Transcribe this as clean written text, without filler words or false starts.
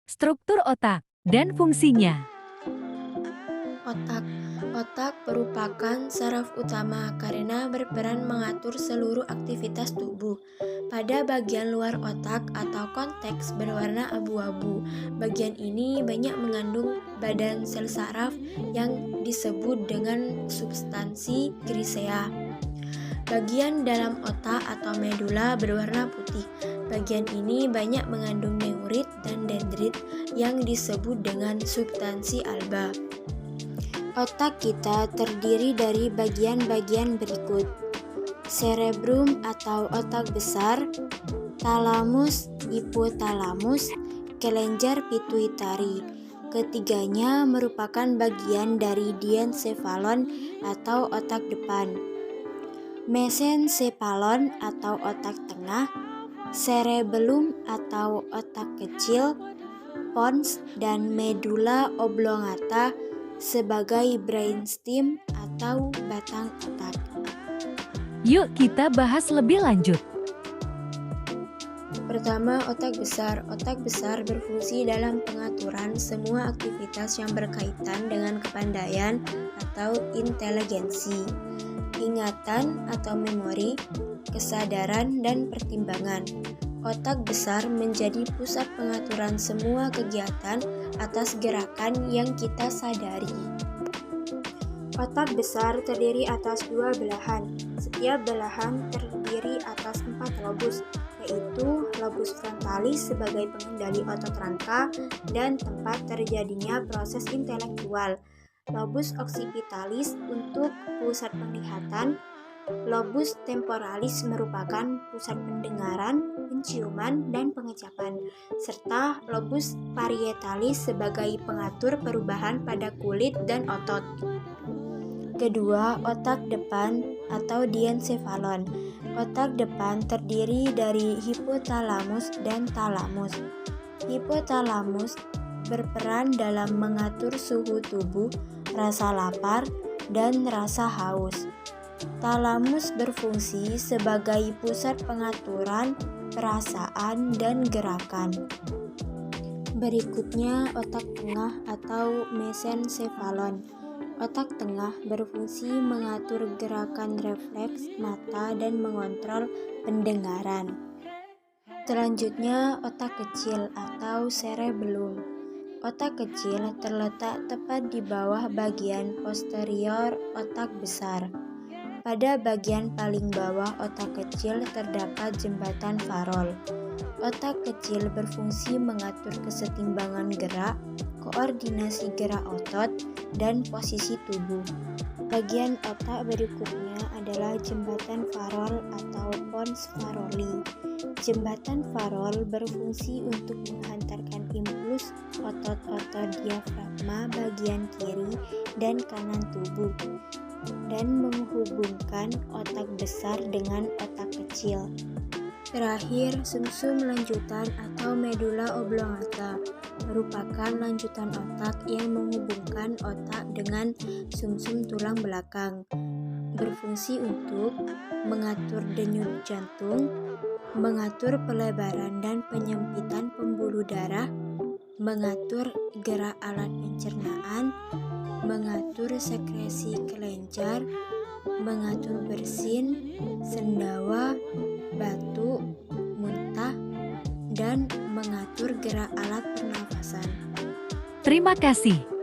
Struktur otak dan fungsinya. Otak. Otak merupakan saraf utama karena berperan mengatur seluruh aktivitas tubuh. Pada bagian luar otak atau konteks berwarna abu-abu, bagian ini banyak mengandung badan sel saraf yang disebut dengan substansi grisea. Bagian dalam otak atau medula berwarna putih. Bagian ini banyak mengandung neurit dan dendrit yang disebut dengan substansi alba. Otak kita terdiri dari bagian-bagian berikut: cerebrum atau otak besar, thalamus, hipotalamus, kelenjar pituitari. Ketiganya merupakan bagian dari diencephalon atau otak depan, mesencephalon atau otak tengah, cerebellum atau otak kecil, pons, dan medulla oblongata sebagai brainstem atau batang otak. Yuk kita bahas lebih lanjut. Pertama, otak besar. Otak besar berfungsi dalam pengaturan semua aktivitas yang berkaitan dengan kepandaian atau inteligensi, ingatan atau memori, kesadaran, dan pertimbangan. Otak besar menjadi pusat pengaturan semua kegiatan atas gerakan yang kita sadari. Otak besar terdiri atas dua belahan. Setiap belahan terdiri atas 4 lobus, yaitu lobus frontalis sebagai pengendali otot rangka dan tempat terjadinya proses intelektual, lobus occipitalis untuk pusat penglihatan, lobus temporalis merupakan pusat pendengaran, penciuman, dan pengecapan, serta lobus parietalis sebagai pengatur perubahan pada kulit dan otot. Kedua, otak depan atau diencephalon. Otak depan terdiri dari hipotalamus dan talamus. Hipotalamus berperan dalam mengatur suhu tubuh, rasa lapar, dan rasa haus. Talamus berfungsi sebagai pusat pengaturan perasaan dan gerakan. Berikutnya, otak tengah atau mesencephalon. Otak tengah berfungsi mengatur gerakan refleks mata dan mengontrol pendengaran. Selanjutnya, otak kecil atau cerebellum. Otak kecil terletak tepat di bawah bagian posterior otak besar. Pada bagian paling bawah otak kecil terdapat jembatan farol. Otak kecil berfungsi mengatur kesetimbangan gerak, koordinasi gerak otot, dan posisi tubuh. Bagian otak berikutnya adalah jembatan farol atau pons faroli. Jembatan farol berfungsi untuk menghantarkan impuls otot-otot diafragma bagian kiri dan kanan tubuh dan menghubungkan otak besar dengan otak kecil. Terakhir, sumsum lanjutan atau medulla oblongata merupakan lanjutan otak yang menghubungkan otak dengan sumsum tulang belakang. Berfungsi untuk mengatur denyut jantung, mengatur pelebaran dan penyempitan pembuluh darah, mengatur gerak alat pencernaan, mengatur sekresi kelenjar, mengatur bersin, sendawa, batuk, muntah, dan mengatur gerak alat pernafasan. Terima kasih.